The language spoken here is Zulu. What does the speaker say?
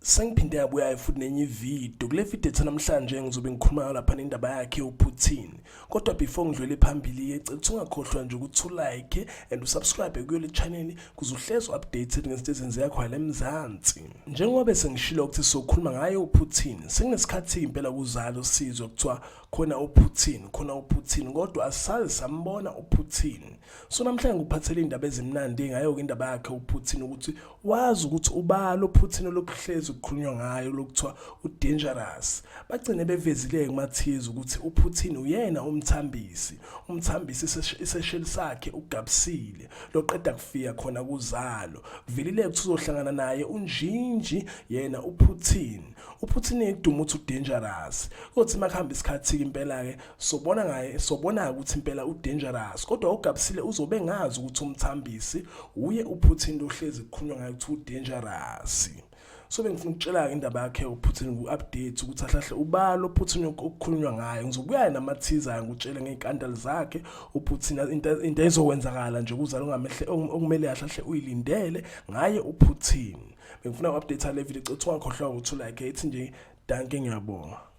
Sengiphinde yabuya futhi nenye video. Kule video namhlanje ngizobe ngikhuluma lapha nendaba yakhe uPutin. Kodwa before ngidlule phambili ecela ungakhohlwa nje ukuthi ulike and usubscribe kuyo le channel kuze uhlezi updated ngezinto ezenzeka khona eMzansi. Njengoba sengishilo ukuthi sokhuluma ngaye uPutin, senginesikhathi impela kuzalo sizwe kuthiwa khona uPutin kodwa asazi sambona uPutin. So namhlanje ngikuphathele indaba ezimnandi ngayo indaba yakhe uPutin ukuthi wazi ukuthi ubalo uPutin lokuhlezi ukukhulunywa ngayo lokuthiwa udangerous. Bagcine bevezile kumathize ukuthi uPutin uyena umthambisi isesheli sakhe ugabsile loqeda kufika khona kuzalo. Kuvelile ukuthi uzohlangana naye unjinji yena uPutin edumo ukuthi udangerous. Kodwa makuhamba isikhathi impela ke sobona ukuthi impela udangerous kodwa ugabsile uzobe ngazi ukuthi umthambisi uye uPutin lohlezi ukukhulunywa ngayo ukuthi udangerous. So bengifuna ukutshela ke indaba yakhe uPutin ku-update ukuthi ahlahle ubalo uPutin ukukhulunywa ngayo. Ngizobuya namathiza ngikutshele ngeinkandali zakhe uPutin into ezokwenzakala nje ukuzala ungamehle okumele ahlahle uyilindele ngaye uPutin. Bengifuna uku-update le video ecela ungakhohlwa ukuthi like ethi nje danke ngiyabonga.